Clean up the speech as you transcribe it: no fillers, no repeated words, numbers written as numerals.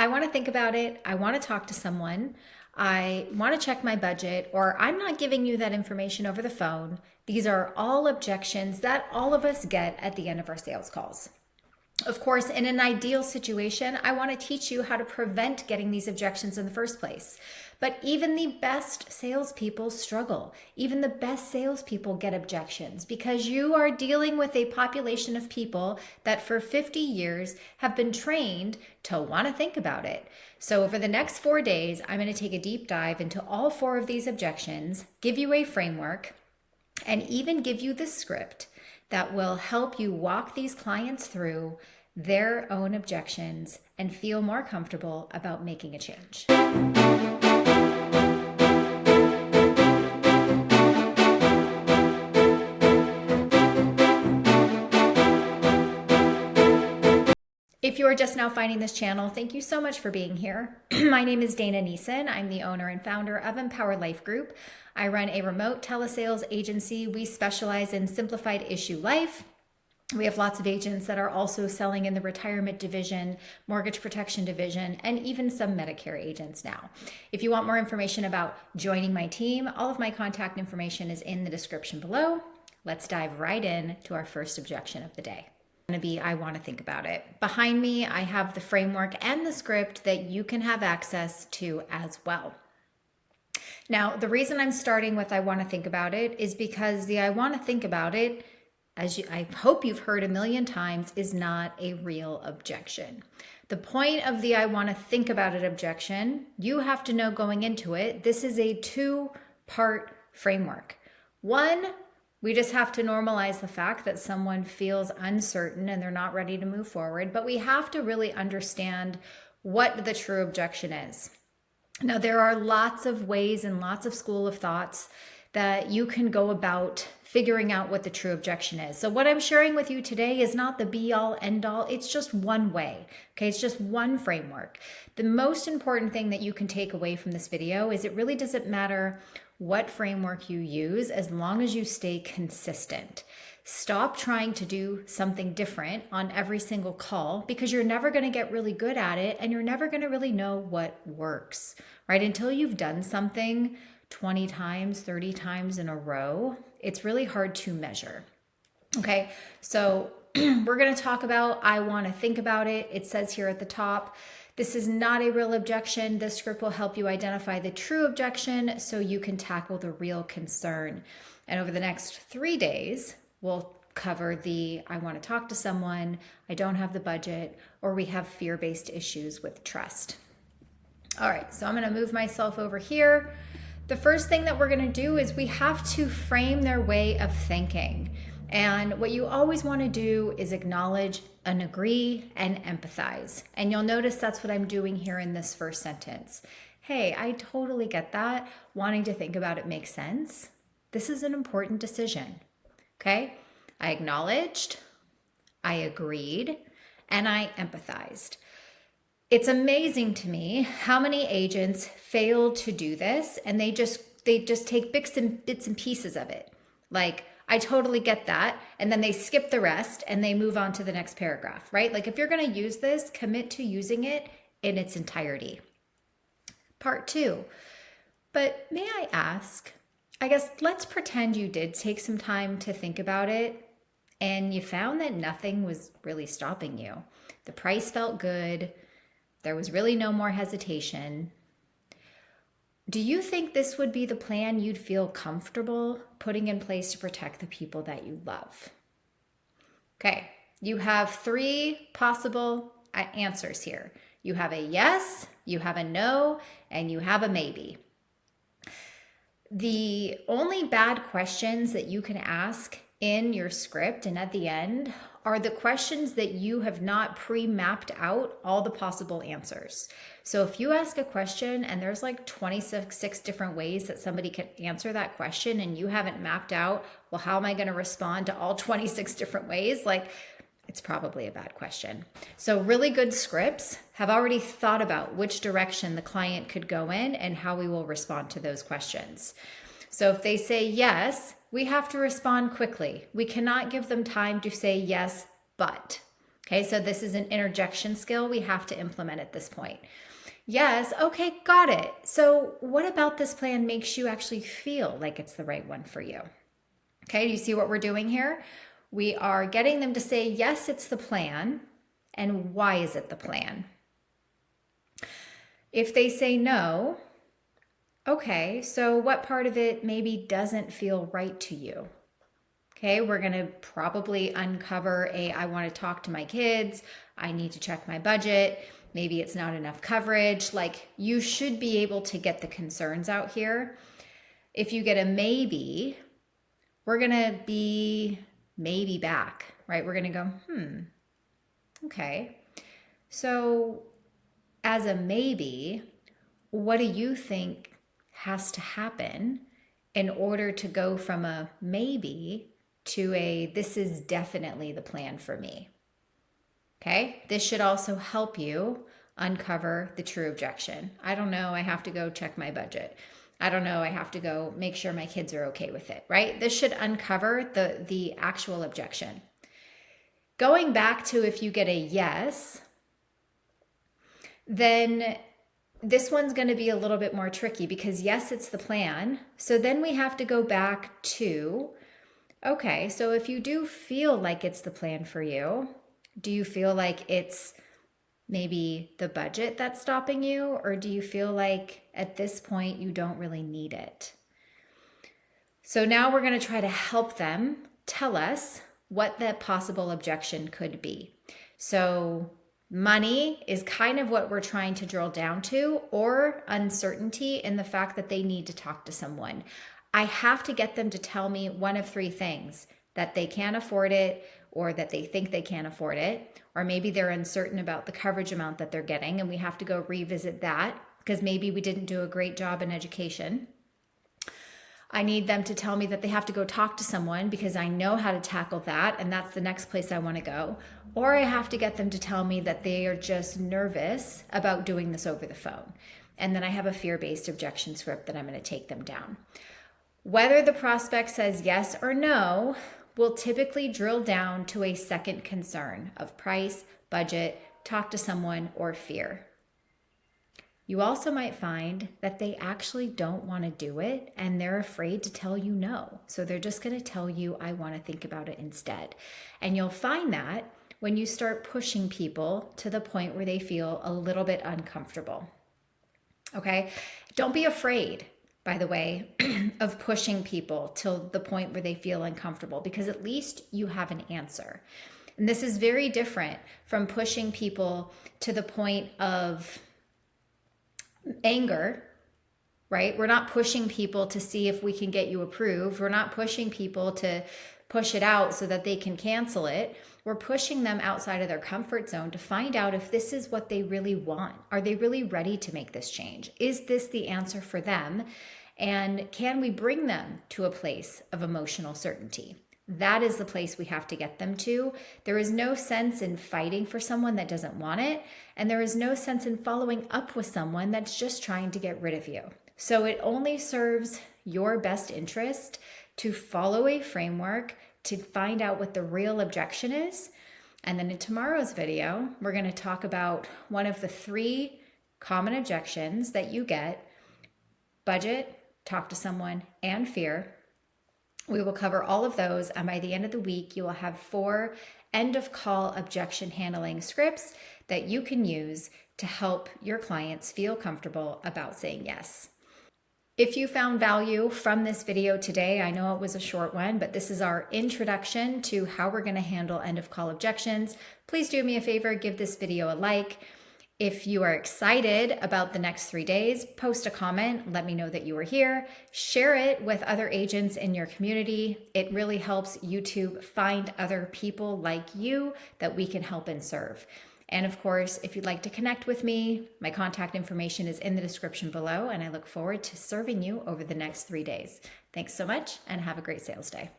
I want to think about it. I want to talk to someone. I want to check my budget, or I'm not giving you that information over the phone. These are all objections that all of us get at the end of our sales calls. Of course, in an ideal situation, I want to teach you how to prevent getting these objections in the first place. But even the best salespeople struggle. Even the best salespeople get objections because you are dealing with a population of people that for 50 years have been trained to want to think about it. So over the next 4 days, I'm going to take a deep dive into all 4 of these objections, give you a framework, and even give you the script that will help you walk these clients through their own objections and feel more comfortable about making a change. If you are just now finding this channel, thank you so much for being here. My name is Dana Neeson. I'm the owner and founder of Empower Life Group. I run a remote telesales agency. We specialize in simplified issue life. We have lots of agents that are also selling in the retirement division, mortgage protection division, and even some Medicare agents now. If you want more information about joining my team, all of my contact information is in the description below. Let's dive right in to our first objection of the day. Going to be, I want to think about it. Behind me, I have the framework and the script that you can have access to as well. Now, the reason I'm starting with I want to think about it is because the I want to think about it, I hope you've heard a million times, is not a real objection. The point of the I want to think about it objection, you have to know going into it, this is a 2-part framework. One, we just have to normalize the fact that someone feels uncertain and they're not ready to move forward, but we have to really understand what the true objection is. Now, there are lots of ways and lots of school of thoughts that you can go about figuring out what the true objection is. So what I'm sharing with you today is not the be all end all. It's just one way. Okay. It's just one framework. The most important thing that you can take away from this video is it really doesn't matter what framework you use as long as you stay consistent. Stop trying to do something different on every single call because you're never going to get really good at it and you're never going to really know what works, right? Until you've done something 20 times, 30 times in a row, it's really hard to measure. Okay, so we're going to talk about I want to think about it. It says here at the top, this is not a real objection. This script will help you identify the true objection so you can tackle the real concern. And over the next 3 days, we'll cover the I want to talk to someone, I don't have the budget, or we have fear-based issues with trust. All right, so I'm going to move myself over here. The first thing that we're going to do is we have to frame their way of thinking. And what you always want to do is acknowledge and agree and empathize. And you'll notice that's what I'm doing here in this first sentence. Hey, I totally get that. Wanting to think about it makes sense. This is an important decision. Okay? I acknowledged, I agreed, and I empathized. It's amazing to me how many agents fail to do this and they just take bits and pieces of it. Like, I totally get that. And then they skip the rest and they move on to the next paragraph, right? Like if you're going to use this, commit to using it in its entirety. Part 2. But may I ask, I guess let's pretend you did take some time to think about it and you found that nothing was really stopping you. The price felt good. There was really no more hesitation. Do you think this would be the plan you'd feel comfortable putting in place to protect the people that you love? Okay, you have 3 possible answers here. You have a yes, you have a no, and you have a maybe. The only bad questions that you can ask in your script and at the end are the questions that you have not pre-mapped out all the possible answers. So if you ask a question and there's like 26 different ways that somebody can answer that question and you haven't mapped out, well, how am I going to respond to all 26 different ways? Like, it's probably a bad question. So really good scripts have already thought about which direction the client could go in and how we will respond to those questions. So if they say yes, we have to respond quickly. We cannot give them time to say yes, but. Okay, so this is an interjection skill we have to implement at this point. Yes, okay, got it. So what about this plan makes you actually feel like it's the right one for you? Okay, do you see what we're doing here? We are getting them to say, yes, it's the plan, and why is it the plan? If they say no, okay, so what part of it maybe doesn't feel right to you? Okay, we're gonna probably uncover I want to talk to my kids, I need to check my budget, maybe it's not enough coverage. Like, you should be able to get the concerns out here. If you get a maybe, we're gonna be maybe back, right? We're gonna go, okay. So as a maybe, what do you think has to happen in order to go from a maybe to a this is definitely the plan for me? Okay, this should also help you uncover the true objection. I don't know, I have to go check my budget. I don't know, I have to go make sure my kids are okay with it, right? This should uncover the actual objection. Going back to if you get a yes, then this one's going to be a little bit more tricky because yes, it's the plan. So then we have to go back to, okay, so if you do feel like it's the plan for you, do you feel like it's maybe the budget that's stopping you? Or do you feel like at this point you don't really need it? So now we're going to try to help them tell us what the possible objection could be. So money is kind of what we're trying to drill down to, or uncertainty in the fact that they need to talk to someone. I have to get them to tell me one of three things: that they can't afford it, or that they think they can't afford it, or maybe they're uncertain about the coverage amount that they're getting, and we have to go revisit that because maybe we didn't do a great job in education. I need them to tell me that they have to go talk to someone because I know how to tackle that, and that's the next place I want to go. Or I have to get them to tell me that they are just nervous about doing this over the phone. And then I have a fear-based objection script that I'm going to take them down. Whether the prospect says yes or no will typically drill down to a second concern of price, budget, talk to someone, or fear. You also might find that they actually don't want to do it and they're afraid to tell you no. So they're just going to tell you, I want to think about it instead. And you'll find that when you start pushing people to the point where they feel a little bit uncomfortable. Okay? Don't be afraid, by the way, of pushing people till the point where they feel uncomfortable, because at least you have an answer. And this is very different from pushing people to the point of anger, right? We're not pushing people to see if we can get you approved. We're not pushing people to push it out so that they can cancel it. We're pushing them outside of their comfort zone to find out if this is what they really want. Are they really ready to make this change? Is this the answer for them? And can we bring them to a place of emotional certainty? That is the place we have to get them to. There is no sense in fighting for someone that doesn't want it, and there is no sense in following up with someone that's just trying to get rid of you. So it only serves your best interest to follow a framework to find out what the real objection is. And then in tomorrow's video, we're going to talk about one of the 3 common objections that you get: budget, talk to someone, and fear. We will cover all of those, and by the end of the week, you will have 4 end of call objection handling scripts that you can use to help your clients feel comfortable about saying yes. If you found value from this video today, I know it was a short one, but this is our introduction to how we're going to handle end of call objections. Please do me a favor, give this video a like. If you are excited about the next 3 days, post a comment, let me know that you were here, share it with other agents in your community. It really helps YouTube find other people like you that we can help and serve. And of course, if you'd like to connect with me, my contact information is in the description below, and I look forward to serving you over the next 3 days. Thanks so much, and have a great sales day.